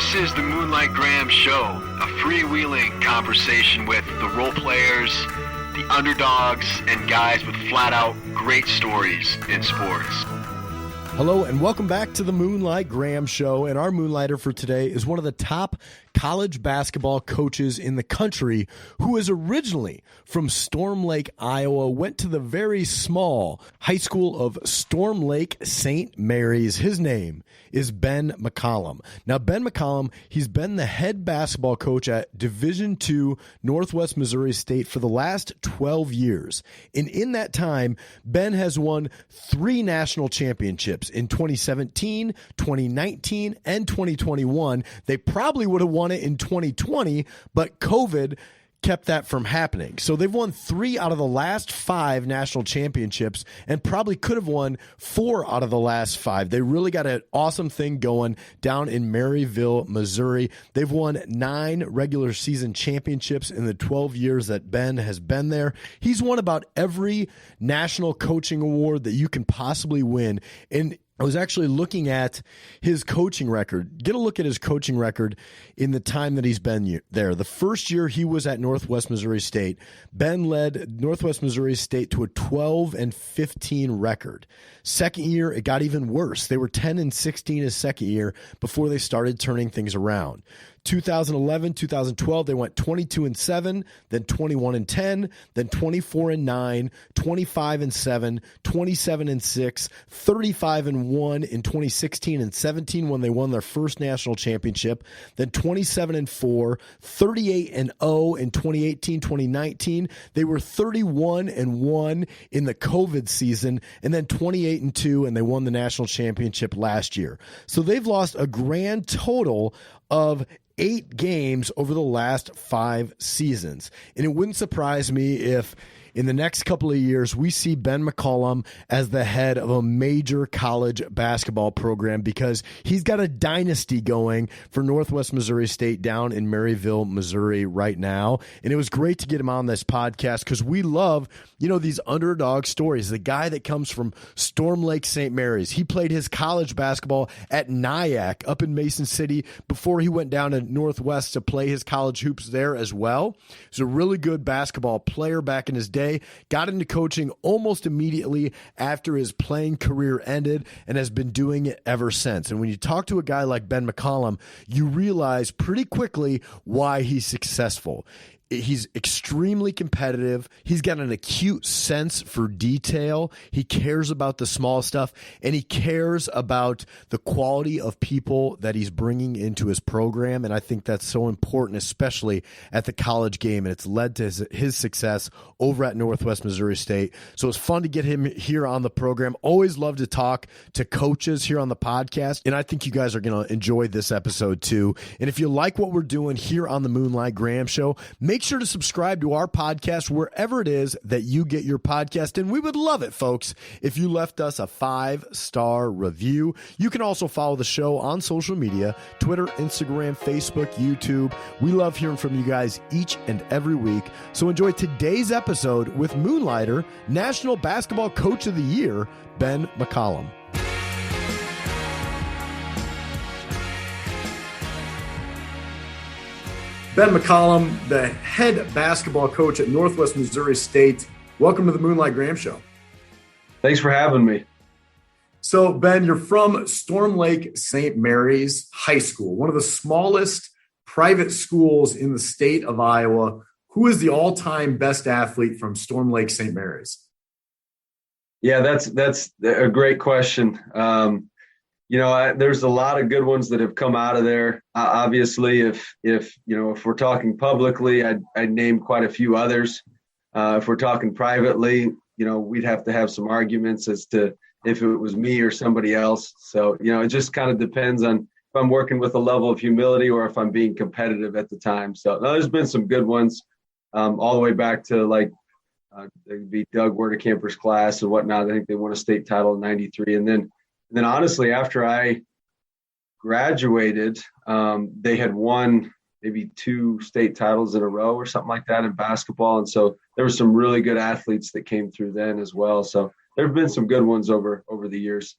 This is the Moonlight Graham Show, a freewheeling conversation with the role players, the underdogs, and guys with flat-out great stories in sports. Hello and welcome back to the Moonlight Graham Show, and our Moonlighter for today is one of the top college basketball coaches in the country who is originally from Storm Lake, Iowa, went to the very small high school of Storm Lake St. Mary's. His name is Ben McCollum. Now, Ben McCollum, he's been the head basketball coach at Division II Northwest Missouri State for the last 12 years. And in that time, Ben has won 3 national championships in 2017, 2019, and 2021. They probably would have won it in 2020, but COVID kept that from happening. So they've won 3 out of the last 5 national championships and probably could have won 4 out of the last 5. They really got an awesome thing going down in Maryville, Missouri. They've won 9 regular season championships in the 12 years that Ben has been there. He's won about every national coaching award that you can possibly win. And I was actually looking at his coaching record. Get a look at his coaching record in the time that he's been there. The first year he was at Northwest Missouri State, Ben led Northwest Missouri State to a 12-15 record. Second year, it got even worse. They were 10-16 his second year before they started turning things around. 2011, 2012, they went 22-7, then 21-10, then 24-9, 25-7, 27-6, 35-1 in 2016 and 17 when they won their first national championship, then 27-4, 38-0 in 2018, 2019. They were 31-1 in the COVID season, and then 28-2, and they won the national championship last year. So they've lost a grand total of 8 games over the last 5 seasons. And it wouldn't surprise me if in the next couple of years, we see Ben McCollum as the head of a major college basketball program because he's got a dynasty going for Northwest Missouri State down in Maryville, Missouri right now. And it was great to get him on this podcast because we love, these underdog stories. The guy that comes from Storm Lake St. Mary's, he played his college basketball at Nyack up in Mason City before he went down to Northwest to play his college hoops there as well. He's a really good basketball player back in his day. Got into coaching almost immediately after his playing career ended and has been doing it ever since. And when you talk to a guy like Ben McCollum, you realize pretty quickly why he's successful. He's extremely competitive. He's got an acute sense for detail. He cares about the small stuff, and he cares about the quality of people that he's bringing into his program. And I think that's so important, especially at the college game. And it's led to his success over at Northwest Missouri State. So it's fun to get him here on the program. Always love to talk to coaches here on the podcast. And I think you guys are going to enjoy this episode too. And if you like what we're doing here on the Moonlight Graham Show, make sure to subscribe to our podcast wherever it is that you get your podcast. And we would love it, folks, if you left us a 5-star review. You can also follow the show on social media, Twitter, Instagram, Facebook, YouTube. We love hearing from you guys each and every week. So enjoy today's episode with Moonlighter, National Basketball Coach of the Year, Ben McCollum. Ben McCollum, the head basketball coach at Northwest Missouri State. Welcome to the Moonlight Graham Show. Thanks for having me. So, Ben, you're from Storm Lake St. Mary's High School, one of the smallest private schools in the state of Iowa. Who is the all-time best athlete from Storm Lake St. Mary's? Yeah, that's a great question. There's a lot of good ones that have come out of there. Obviously, if we're talking publicly, I'd name quite a few others. If we're talking privately, we'd have to have some arguments as to if it was me or somebody else. So, it just kind of depends on if I'm working with a level of humility or if I'm being competitive at the time. So there's been some good ones all the way back to it'd be Doug Werdekamper's class and whatnot. I think they won a state title in '93. And then honestly, after I graduated, they had won maybe 2 state titles in a row or something like that in basketball. And so there were some really good athletes that came through then as well. So there have been some good ones over the years.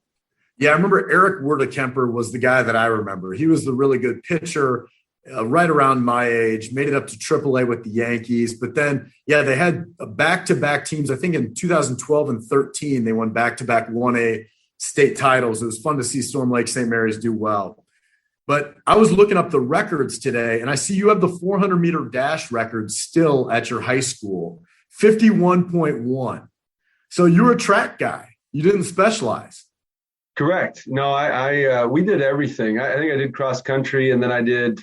Yeah, I remember Eric Werdekemper was the guy that I remember. He was the really good pitcher, right around my age, made it up to AAA with the Yankees. But then, yeah, they had back-to-back teams. I think in 2012 and 13, they won back-to-back 1A state titles. It was fun to see Storm Lake St. Mary's do well. But I was looking up the records today, and I see you have the 400-meter dash record still at your high school, 51.1. So you're a track guy. You didn't specialize. Correct. No, we did everything. I think I did cross country, and then I did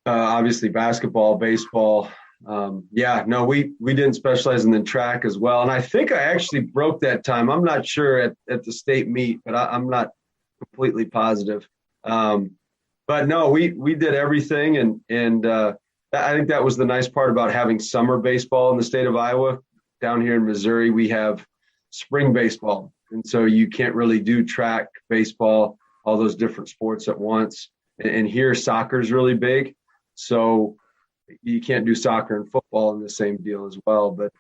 obviously basketball, baseball. We didn't specialize in the track as well. And I think I actually broke that time. I'm not sure at the state meet, but I'm not completely positive. But no, we did everything. And I think that was the nice part about having summer baseball in the state of Iowa. Down here in Missouri, we have spring baseball. And so you can't really do track, baseball, all those different sports at once. And here soccer is really big. So you can't do soccer and football in the same deal as well. But,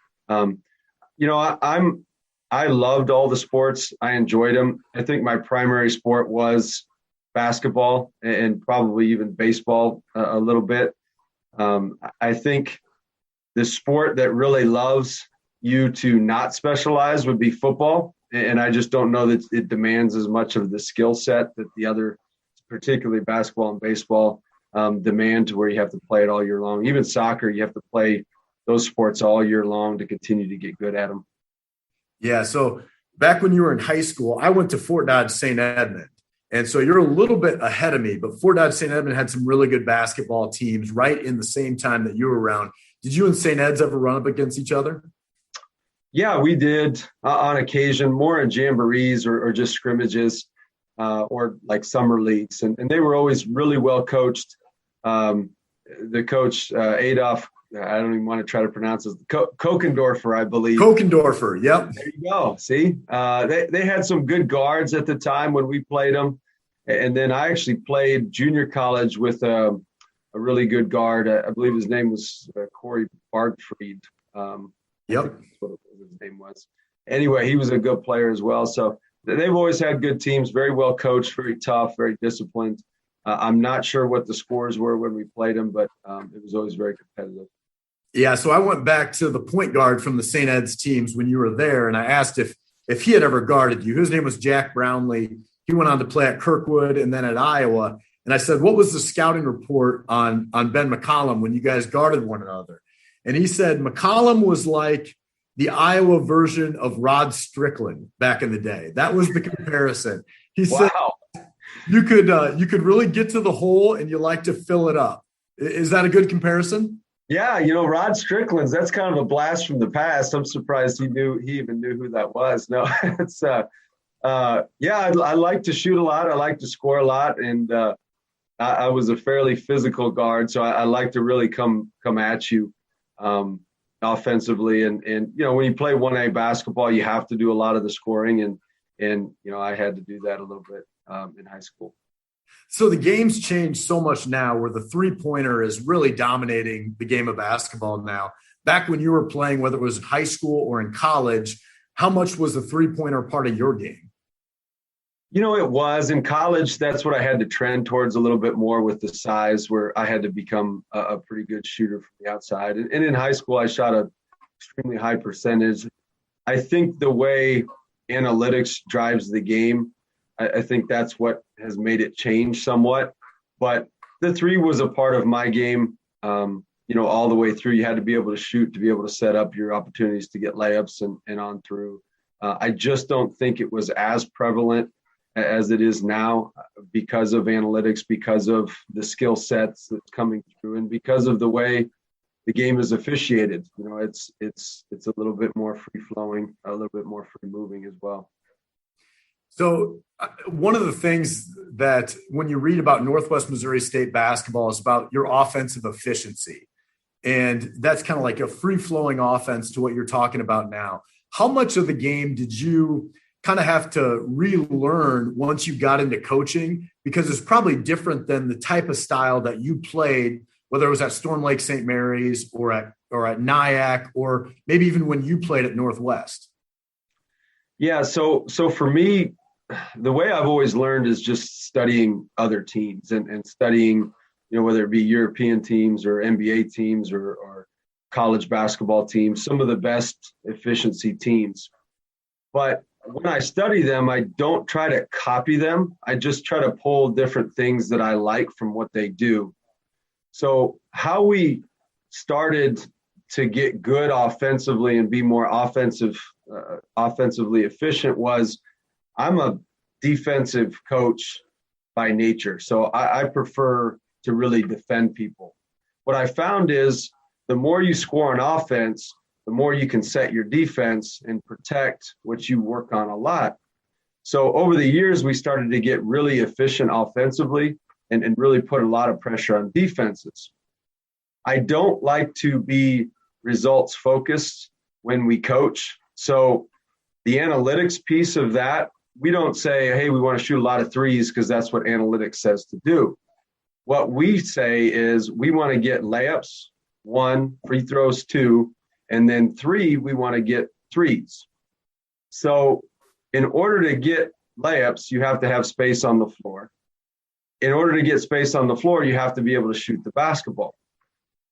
I loved all the sports. I enjoyed them. I think my primary sport was basketball and probably even baseball a little bit. I think the sport that really loves you to not specialize would be football. And I just don't know that it demands as much of the skill set that the other, particularly basketball and baseball, demand, to where you have to play it all year long. Even soccer, you have to play those sports all year long to continue to get good at them. Yeah. So back when you were in high school, I went to Fort Dodge St. Edmund. And so you're a little bit ahead of me, but Fort Dodge St. Edmund had some really good basketball teams right in the same time that you were around. Did you and St. Ed's ever run up against each other? Yeah, we did on occasion, more in jamborees or just scrimmages or like summer leagues. And they were always really well coached. The coach, Adolf, I don't even want to try to pronounce it, Kokendorfer, I believe. Kokendorfer, yep. There you go. See, they had some good guards at the time when we played them. And then I actually played junior college with a really good guard. I believe his name was Corey Bargfried. Yep. That's what his name was. Anyway, he was a good player as well. So they've always had good teams, very well coached, very tough, very disciplined. I'm not sure what the scores were when we played them, but it was always very competitive. Yeah, so I went back to the point guard from the St. Ed's teams when you were there, and I asked if he had ever guarded you. His name was Jack Brownlee. He went on to play at Kirkwood and then at Iowa. And I said, what was the scouting report on Ben McCollum when you guys guarded one another? And he said McCollum was like the Iowa version of Rod Strickland back in the day. That was the comparison. He said you could really get to the hole and you like to fill it up. Is that a good comparison? Yeah, Rod Strickland's, that's kind of a blast from the past. I'm surprised he even knew who that was. No, it's I like to shoot a lot. I like to score a lot, and I was a fairly physical guard, so I like to really come at you offensively. And when you play 1A basketball, you have to do a lot of the scoring, and I had to do that a little bit in high school. So the game's changed so much now where the three-pointer is really dominating the game of basketball now. Back when you were playing, whether it was in high school or in college, how much was the three-pointer part of your game? It was. In college, that's what I had to trend towards a little bit more with the size, where I had to become a pretty good shooter from the outside. And in high school, I shot an extremely high percentage. I think the way analytics drives the game, I think that's what has made it change somewhat. But the three was a part of my game, all the way through. You had to be able to shoot, to be able to set up your opportunities to get layups and on through. I just don't think it was as prevalent as it is now because of analytics, because of the skill sets that's coming through, and because of the way the game is officiated. It's a little bit more free flowing, a little bit more free moving as well. So one of the things that when you read about Northwest Missouri State basketball is about your offensive efficiency. And that's kind of like a free-flowing offense to what you're talking about now. How much of the game did you kind of have to relearn once you got into coaching? Because it's probably different than the type of style that you played, whether it was at Storm Lake St. Mary's or at Nyack, or maybe even when you played at Northwest. Yeah. So for me, the way I've always learned is just studying other teams and studying, whether it be European teams or NBA teams or college basketball teams, some of the best efficiency teams. But when I study them, I don't try to copy them. I just try to pull different things that I like from what they do. So how we started to get good offensively and be more offensively efficient was I'm a defensive coach by nature. So I prefer to really defend people. What I found is the more you score on offense, the more you can set your defense and protect, which you work on a lot. So over the years, we started to get really efficient offensively and really put a lot of pressure on defenses. I don't like to be results focused when we coach. So the analytics piece of that, we don't say, hey, we want to shoot a lot of threes because that's what analytics says to do. What we say is we want to get layups, 1, free throws, 2, and then 3, we want to get threes. So in order to get layups, you have to have space on the floor. In order to get space on the floor, you have to be able to shoot the basketball.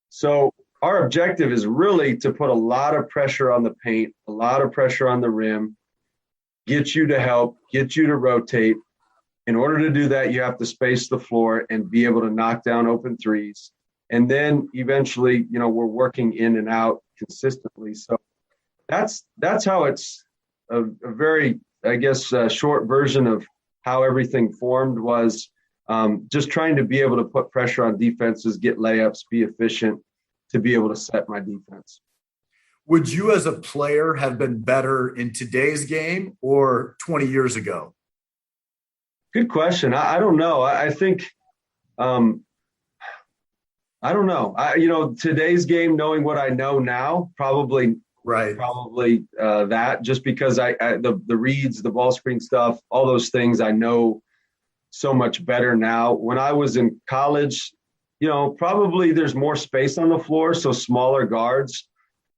So our objective is really to put a lot of pressure on the paint, a lot of pressure on the rim, get you to help, get you to rotate. In order to do that, you have to space the floor and be able to knock down open threes. And then eventually, we're working in and out consistently. So that's how it's a very, I guess, short version of how everything formed was just trying to be able to put pressure on defenses, get layups, be efficient to be able to set my defense. Would you as a player have been better in today's game or 20 years ago? Good question. I don't know. I think, I don't know. Today's game, knowing what I know now, probably that, just because the reads, the ball screen stuff, all those things I know so much better now. When I was in college, probably there's more space on the floor, so smaller guards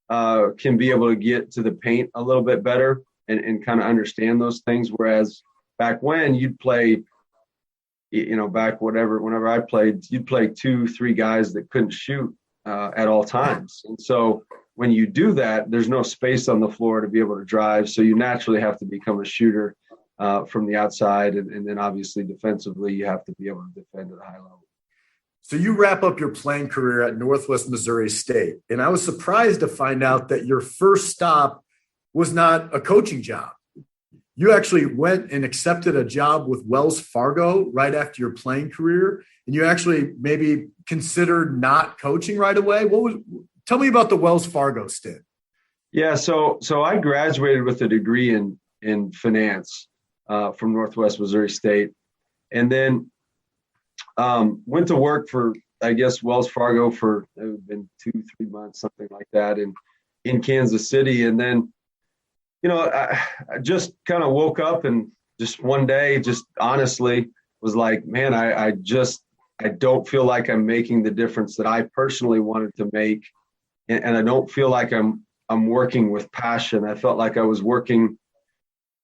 can be able to get to the paint a little bit better and kind of understand those things. Whereas back when you'd play, whenever I played, you'd play 2-3 guys that couldn't shoot at all times. And so when you do that, there's no space on the floor to be able to drive. So you naturally have to become a shooter from the outside. And then obviously defensively, you have to be able to defend at a high level. So you wrap up your playing career at Northwest Missouri State. And I was surprised to find out that your first stop was not a coaching job. You actually went and accepted a job with Wells Fargo right after your playing career. And you actually maybe considered not coaching right away. Tell me about the Wells Fargo stint. Yeah. So I graduated with a degree in finance from Northwest Missouri State. And then went to work for, I guess, Wells Fargo for it had been 2-3 months, something like that, in Kansas City. And then, I just kind of woke up and just one day, just honestly was like, man, I don't feel like I'm making the difference that I personally wanted to make. And I don't feel like I'm working with passion. I felt like I was working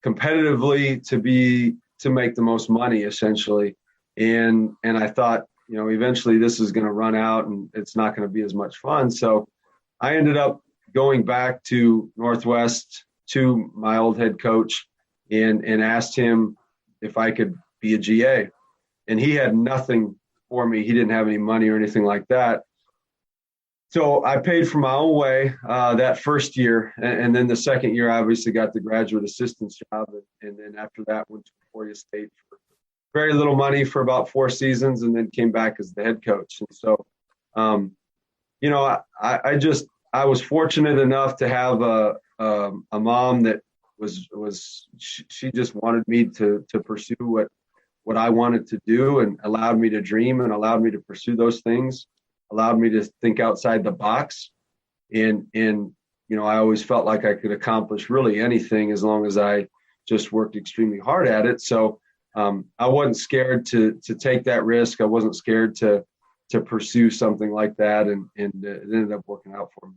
competitively to make the most money, essentially. And I thought, eventually this is going to run out and it's not going to be as much fun. So I ended up going back to Northwest to my old head coach and asked him if I could be a GA. And he had nothing for me. He didn't have any money or anything like that. So I paid for my own way that first year. And then the second year, I obviously got the graduate assistant's job. And then after that, went to Emporia State for very little money for about 4 seasons and then came back as the head coach. And so, I was fortunate enough to have a mom that she just wanted me to pursue what I wanted to do and allowed me to dream and allowed me to pursue those things, allowed me to think outside the box. And I always felt like I could accomplish really anything as long as I just worked extremely hard at it. So I wasn't scared to take that risk. I wasn't scared to pursue something like that. And it ended up working out for me.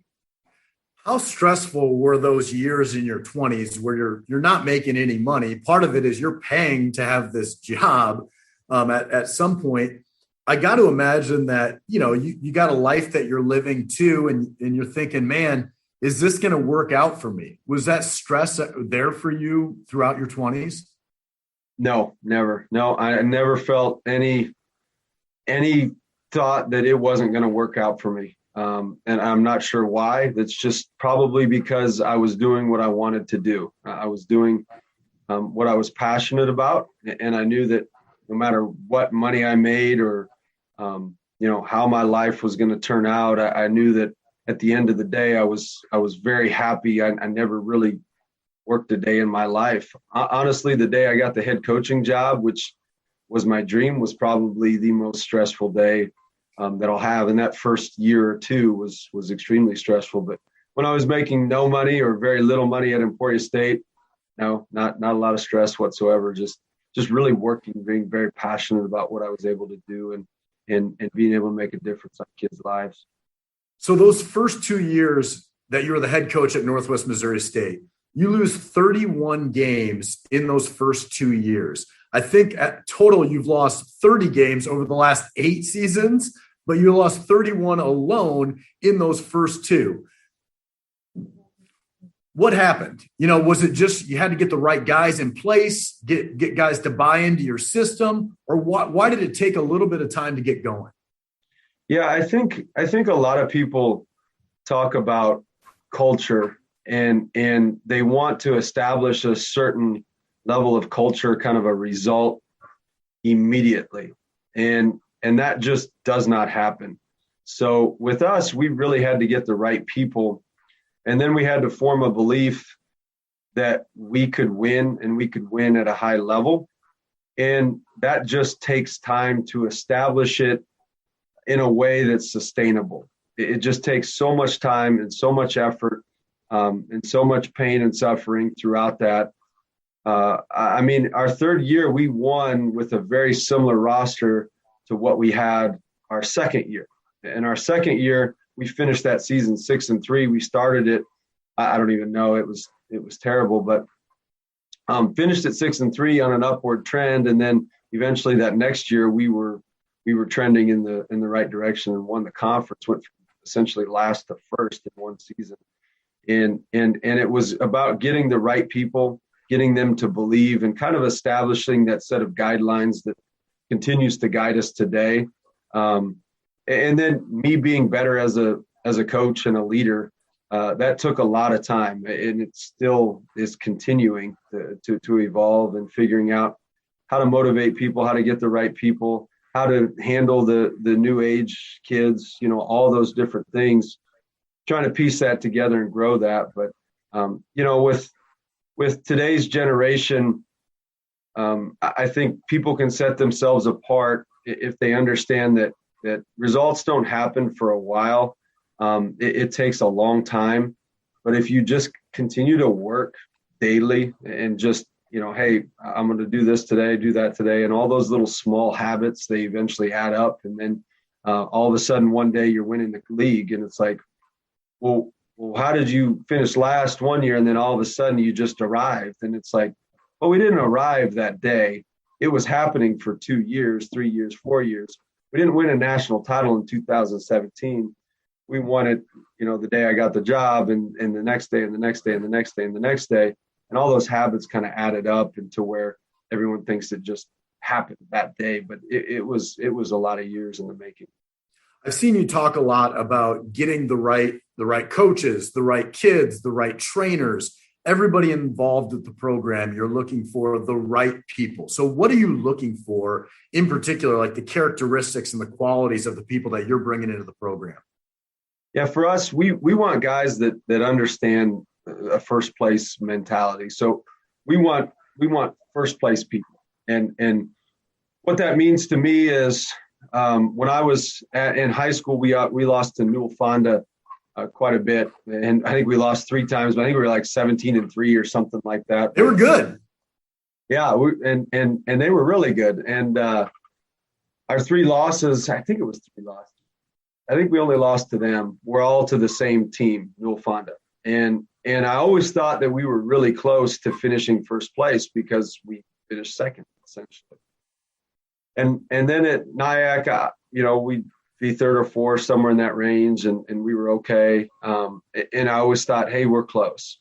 How stressful were those years in your 20s where you're not making any money? Part of it is you're paying to have this job at some point. I got to imagine that, you got a life that you're living too, and you're thinking, man, is this going to work out for me? Was that stress there for you throughout your 20s? No, never. No, I never felt any thought that it wasn't going to work out for me. And I'm not sure why. That's just probably because I was doing what I wanted to do. I was doing what I was passionate about. And I knew that no matter what money I made or, how my life was going to turn out, I knew that at the end of the day, I was very happy. I never really worked a day in my life. Honestly, the day I got the head coaching job, which was my dream, was probably the most stressful day that I'll have. And that first year or two was extremely stressful. But when I was making no money or very little money at Emporia State, no, not a lot of stress whatsoever. Just really working, being very passionate about what I was able to do and being able to make a difference on kids' lives. So those first 2 years that you were the head coach at Northwest Missouri State, you lose 31 games in those first 2 years. I think at total you've lost 30 games over the last 8 seasons, but you lost 31 alone in those first 2. What happened? Was it just you had to get the right guys in place, get guys to buy into your system, or why did it take a little bit of time to get going? Yeah, I think a lot of people talk about culture and they want to establish a certain level of culture, kind of a result immediately. And that just does not happen. So with us, we really had to get the right people. And then we had to form a belief that we could win and we could win at a high level. And that just takes time to establish it in a way that's sustainable. It just takes so much time and so much effort and so much pain and suffering throughout that. Our third year, we won with a very similar roster to what we had our second year. In our second year, we finished that season 6-3. We started it, I don't even know, it was terrible, but finished at 6-3 on an upward trend. And then eventually that next year we were trending in the right direction and won the conference, went from essentially last to first in one season. And it was about getting the right people, getting them to believe, and kind of establishing that set of guidelines that continues to guide us today. And then me being better as a coach and a leader, that took a lot of time, and it still is continuing to evolve and figuring out how to motivate people, how to get the right people, how to handle the new age kids, all those different things, trying to piece that together and grow that. But, with today's generation, I think people can set themselves apart if they understand that results don't happen for a while. It takes a long time, but if you just continue to work daily and just, hey, I'm going to do this today, do that today, and all those little small habits, they eventually add up. And then all of a sudden one day you're winning the league, and it's like, well, how did you finish last one year? And then all of a sudden you just arrived, and it's like, well, we didn't arrive that day. It was happening for 2 years, 3 years, 4 years. We didn't win a national title in 2017. We won it, the day I got the job, and the next day, and the next day, and the next day, and the next day. And all those habits kind of added up into where everyone thinks it just happened that day. But it was a lot of years in the making. I've seen you talk a lot about getting the right coaches, the right kids, the right trainers, everybody involved with the program. You're looking for the right people. So what are you looking for in particular, like the characteristics and the qualities of the people that you're bringing into the program? Yeah, for us, we want guys that understand a first place mentality. So we want first place people. And what that means to me is when I was in high school, we lost to Newell Fonda quite a bit. And I think we lost 3 times, but I think we were like 17-3 or something like that. They were good. Yeah. And they were really good. And our 3 losses, I think it was 3 losses. I think we only lost to them. We're all to the same team, Newell Fonda. And I always thought that we were really close to finishing first place because we finished second, essentially. And then at Nyack, we'd be third or fourth, somewhere in that range, and we were okay. And I always thought, hey, we're close.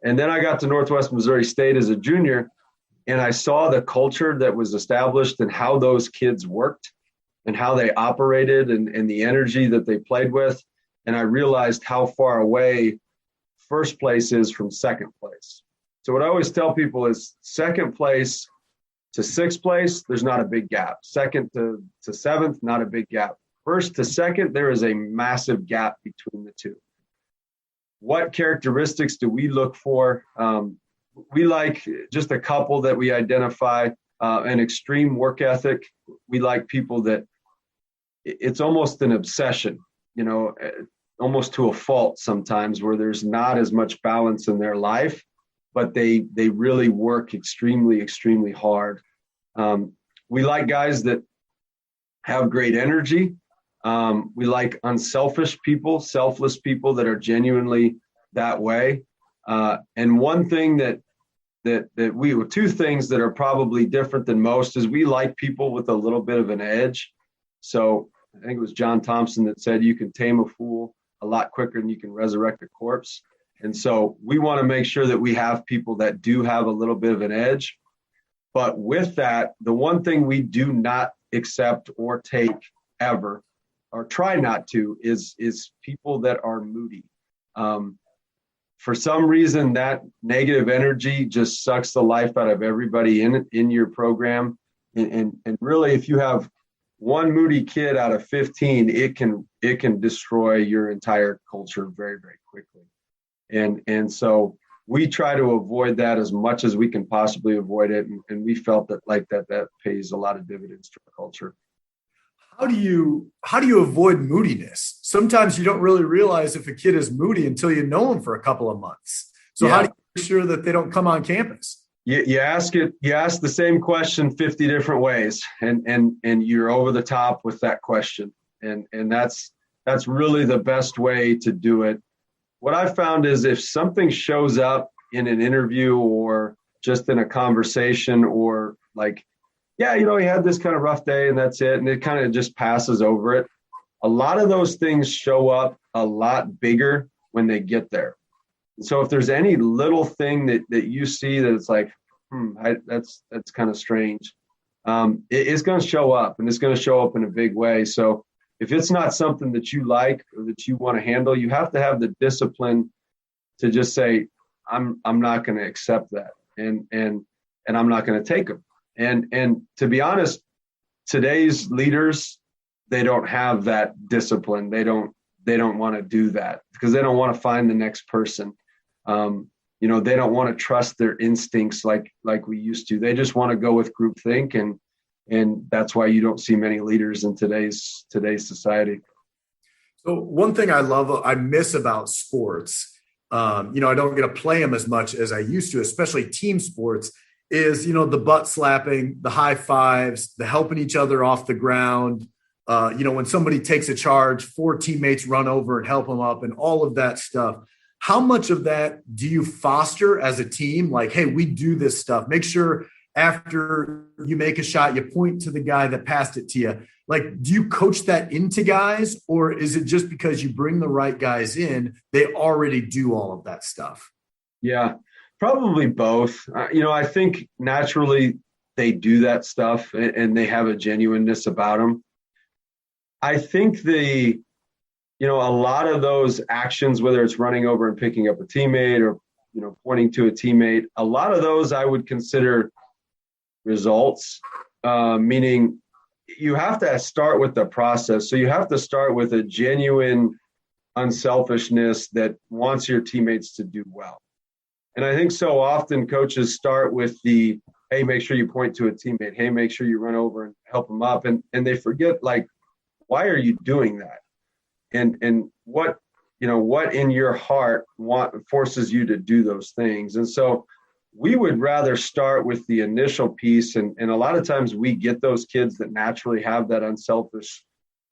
And then I got to Northwest Missouri State as a junior, and I saw the culture that was established and how those kids worked and how they operated and the energy that they played with. And I realized how far away first place is from second place. So what I always tell people is second place to sixth place, there's not a big gap. Second to seventh, not a big gap. First to second, there is a massive gap between the two. What characteristics do we look for? We like just a couple that we identify, an extreme work ethic. We like people that it's almost an obsession, almost to a fault sometimes, where there's not as much balance in their life, but they really work extremely, extremely hard. We like guys that have great energy. We like unselfish people, selfless people that are genuinely that way. And one thing that two things that are probably different than most is we like people with a little bit of an edge. So I think it was John Thompson that said you can tame a fool a lot quicker than you can resurrect a corpse. And so we want to make sure that we have people that do have a little bit of an edge. But with that, the one thing we do not accept or take ever, or try not to, is people that are moody. For some reason, that negative energy just sucks the life out of everybody in your program. And really, if you have one moody kid out of 15, it can destroy your entire culture very, very quickly. And so we try to avoid that as much as we can possibly avoid it. And we felt that pays a lot of dividends to our culture. How do you avoid moodiness? Sometimes you don't really realize if a kid is moody until you know him for a couple of months. So How do you make sure that they don't come on campus? You ask the same question 50 different ways, and you're over the top with that question. And that's really the best way to do it. What I found is if something shows up in an interview or just in a conversation, or he had this kind of rough day and that's it, and it kind of just passes over it. A lot of those things show up a lot bigger when they get there. And so if there's any little thing that you see that it's like, that's kind of strange, it's going to show up, and it's going to show up in a big way. So if it's not something that you like or that you want to handle, you have to have the discipline to just say, I'm not going to accept that, and I'm not going to take them. And to be honest, today's leaders, they don't have that discipline. They don't want to do that because they don't want to find the next person. They don't want to trust their instincts like we used to. They just want to go with groupthink, and that's why you don't see many leaders in today's society. So one thing I miss about sports, I don't get to play them as much as I used to, especially team sports, is, the butt slapping, the high fives, the helping each other off the ground. When somebody takes a charge, 4 teammates run over and help them up, and all of that stuff. How much of that do you foster as a team? Like, hey, we do this stuff. Make sure after you make a shot, you point to the guy that passed it to you. Like, do you coach that into guys, or is it just because you bring the right guys in, they already do all of that stuff? Yeah, probably both. I think naturally they do that stuff and they have a genuineness about them. I think a lot of those actions, whether it's running over and picking up a teammate or, pointing to a teammate, a lot of those I would consider results, meaning you have to start with the process. So you have to start with a genuine unselfishness that wants your teammates to do well. And I think so often coaches start with hey, make sure you point to a teammate. Hey, make sure you run over and help them up. And they forget, why are you doing that? And what in your heart forces you to do those things. And so we would rather start with the initial piece. And a lot of times we get those kids that naturally have that unselfish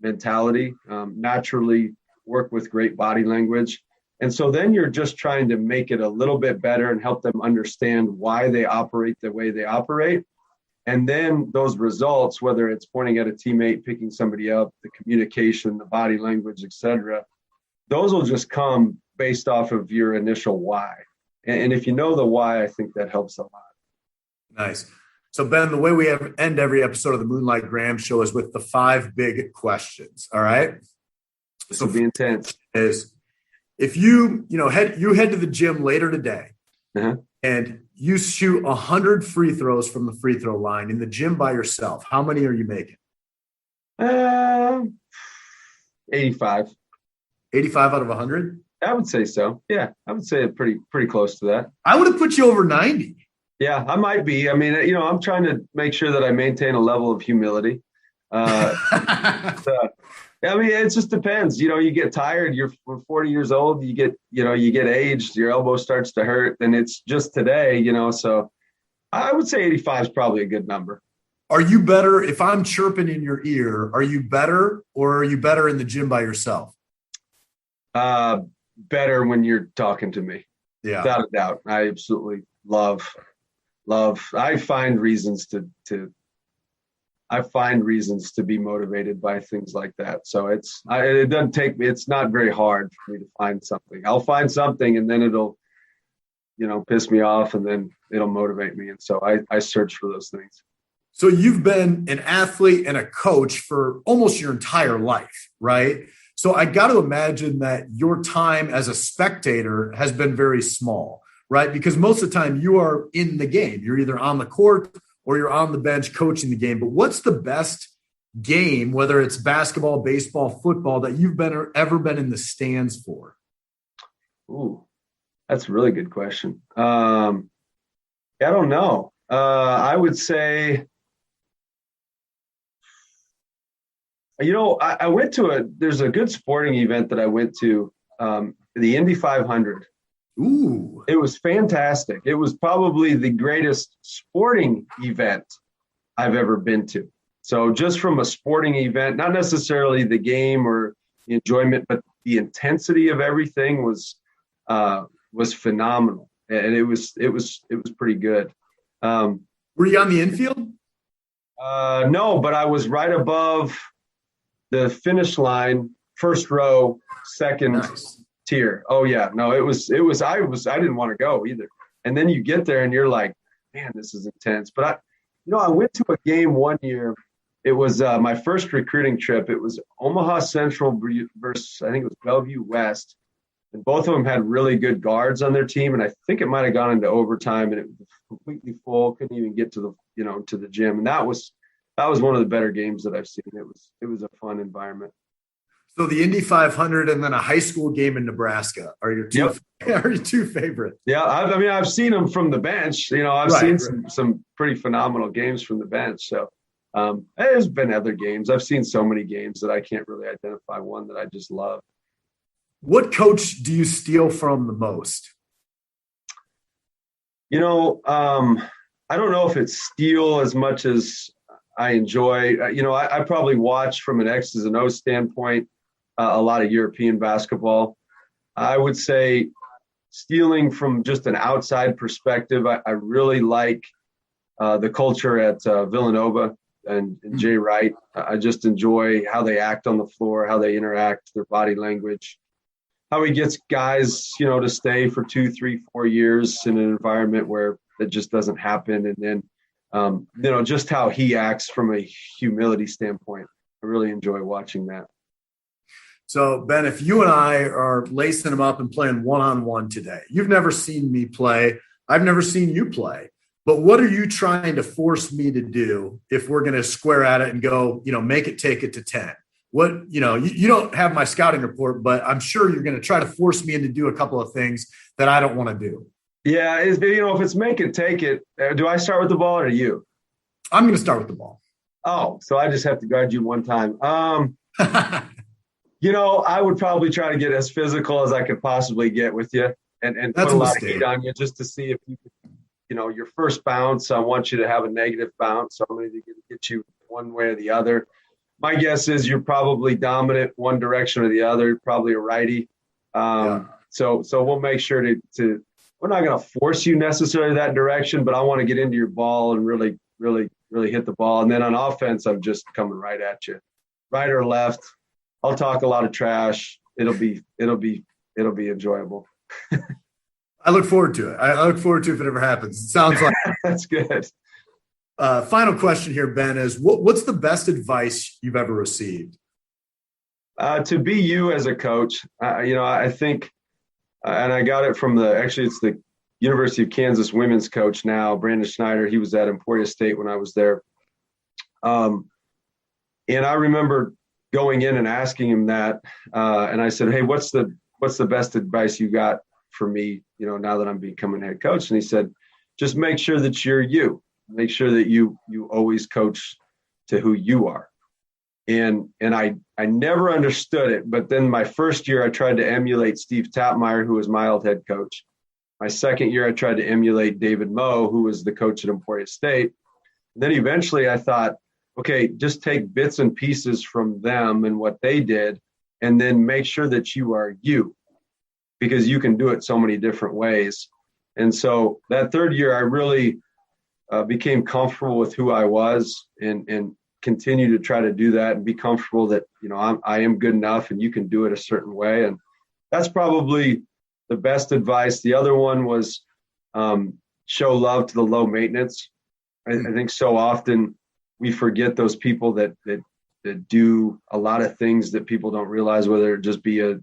mentality, naturally work with great body language. And so then you're just trying to make it a little bit better and help them understand why they operate the way they operate. And then those results, whether it's pointing at a teammate, picking somebody up, the communication, the body language, et cetera, those will just come based off of your initial why. And if you know the why, I think that helps a lot. Nice. So, Ben, the way we end every episode of the Moonlight Graham Show is with the 5 big questions. All right. This will be intense. Is if you head to the gym later today and you shoot 100 free throws from the free throw line in the gym by yourself, how many are you making? 85. 85 out of 100? I would say so. Yeah, I would say pretty close to that. I would have put you over 90. Yeah, I might be. I mean, I'm trying to make sure that I maintain a level of humility. I mean, it just depends. You get tired. You're 40 years old. You get aged. Your elbow starts to hurt, and it's just today. So I would say 85 is probably a good number. Are you better if I'm chirping in your ear? Are you better, or are you better in the gym by yourself? Better when you're talking to me. Yeah, without a doubt. I absolutely love. I find reasons to be motivated by things like that. So it doesn't take me. It's not very hard for me to find something. I'll find something, and then it'll, piss me off, and then it'll motivate me. And so I search for those things. So you've been an athlete and a coach for almost your entire life, right? So I got to imagine that your time as a spectator has been very small, right? Because most of the time you are in the game. You're either on the court or you're on the bench coaching the game. But what's the best game, whether it's basketball, baseball, football, that you've ever been in the stands for? Ooh, that's a really good question. I don't know. I would say, I went to there's a good sporting event that I went to, the Indy 500. Ooh. It was fantastic. It was probably the greatest sporting event I've ever been to. So just from a sporting event, not necessarily the game or the enjoyment, but the intensity of everything was phenomenal. And it was pretty good. Were you on the infield? No, but I was right above the finish line, first row, second tier. Oh yeah. No, I didn't want to go either. And then you get there and you're like, man, this is intense. But I went to a game one year. It was my first recruiting trip. It was Omaha Central versus, I think it was Bellevue West. And both of them had really good guards on their team. And I think it might've gone into overtime, and it was completely full. Couldn't even get to the gym. And that was one of the better games that I've seen. It was a fun environment. So the Indy 500 and then a high school game in Nebraska are your two favorites. Yeah, I've seen them from the bench. I've seen some pretty phenomenal games from the bench. So there's been other games. I've seen so many games that I can't really identify one that I just love. What coach do you steal from the most? I don't know if it's steal as much as I enjoy. I probably watch from an X's and O's standpoint a lot of European basketball. I would say stealing from just an outside perspective, I really like the culture at Villanova and Jay Wright. I just enjoy how they act on the floor, how they interact, their body language, how he gets guys, to stay for 2, 3, 4 years in an environment where it just doesn't happen. And then, just how he acts from a humility standpoint. I really enjoy watching that. So, Ben, if you and I are lacing them up and playing one-on-one today, you've never seen me play. I've never seen you play. But what are you trying to force me to do if we're going to square at it and go, make it, take it to 10? What, you don't have my scouting report, but I'm sure you're going to try to force me into do a couple of things that I don't want to do. Yeah. If it's make it, take it, do I start with the ball or you? I'm going to start with the ball. Oh, so I just have to guard you one time. I would probably try to get as physical as I could possibly get with you and put a lot of heat on you just to see if you could, your first bounce, I want you to have a negative bounce. So I'm going to get you one way or the other. My guess is you're probably dominant one direction or the other, probably a righty. So So we'll make sure to we're not going to force you necessarily that direction, but I want to get into your ball and really, really, really hit the ball. And then on offense, I'm just coming right at you, right or left. I'll talk a lot of trash. It'll be enjoyable. I look forward to it. I look forward to it if it ever happens. It sounds like that's good. Final question here, Ben, is what's the best advice you've ever received? To be you as a coach. I think, and I got it from it's the University of Kansas women's coach now, Brandon Schneider. He was at Emporia State when I was there. And I remember going in and asking him that. And I said, hey, what's the best advice you got for me, now that I'm becoming head coach? And he said, just make sure that you're you. Make sure that you always coach to who you are. And I never understood it. But then my first year, I tried to emulate Steve Tapmeyer, who was my old head coach. My second year, I tried to emulate David Moe, who was the coach at Emporia State. And then eventually I thought, okay, just take bits and pieces from them and what they did, and then make sure that you are you, because you can do it so many different ways. And so that third year, I really became comfortable with who I was and continue to try to do that and be comfortable that, I am good enough and you can do it a certain way. And that's probably the best advice. The other one was show love to the low maintenance. I think so often we forget those people that do a lot of things that people don't realize, whether it just be a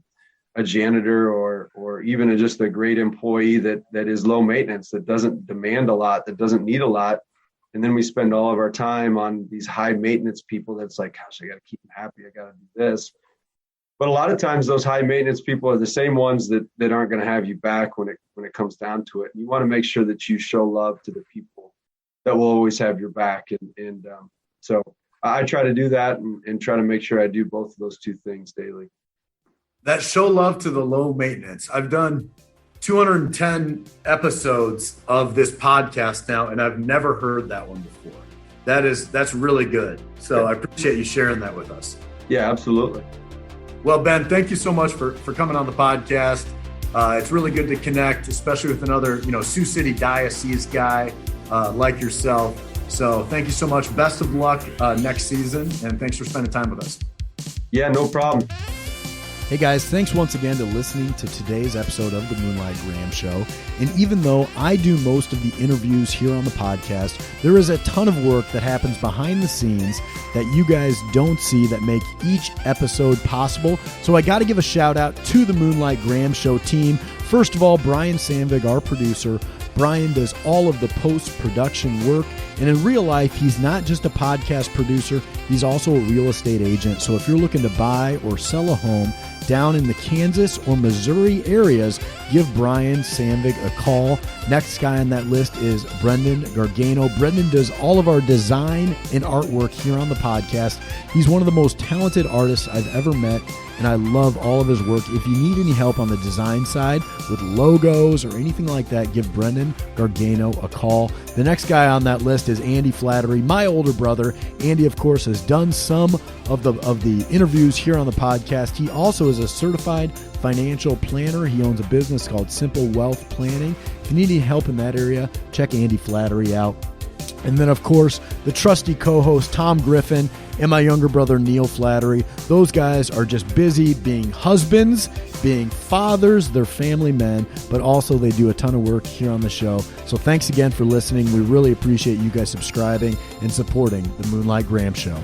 janitor or even just a great employee that is low maintenance, that doesn't demand a lot, that doesn't need a lot. And then we spend all of our time on these high maintenance people that's like, gosh, I got to keep them happy. I got to do this. But a lot of times those high maintenance people are the same ones that aren't going to have you back when it comes down to it. And you want to make sure that you show love to the people that will always have your back. And so I try to do that and try to make sure I do both of those two things daily. That show love to the low maintenance. I've done 210 episodes of this podcast now, and I've never heard that one before. That's really good. So I appreciate you sharing that with us. Yeah, absolutely. Well, Ben, thank you so much for coming on the podcast. It's really good to connect, especially with another, Sioux City Diocese guy like yourself. So thank you so much. Best of luck next season, and thanks for spending time with us. Yeah, no problem. Hey guys, thanks once again to listening to today's episode of the Moonlight Graham Show. And even though I do most of the interviews here on the podcast, there is a ton of work that happens behind the scenes that you guys don't see that make each episode possible. So I got to give a shout out to the Moonlight Graham Show team. First of all, Brian Sandvig, our producer. Brian does all of the post-production work, and in real life, he's not just a podcast producer, he's also a real estate agent. So if you're looking to buy or sell a home down in the Kansas or Missouri areas, give Brian Sandvig a call. Next guy on that list is Brendan Gargano. Brendan does all of our design and artwork here on the podcast. He's one of the most talented artists I've ever met, and I love all of his work. If you need any help on the design side with logos or anything like that, give Brendan Gargano a call. The next guy on that list is Andy Flattery, my older brother. Andy, of course, has done some of the interviews here on the podcast. He also is a certified financial planner. He owns a business called Simple Wealth Planning. If you need any help in that area, check Andy Flattery out. And then, of course, the trusty co-host Tom Griffin and my younger brother Neil Flattery. Those guys are just busy being husbands, being fathers, they're family men, but also they do a ton of work here on the show. So thanks again for listening. We really appreciate you guys subscribing and supporting the Moonlight Graham Show.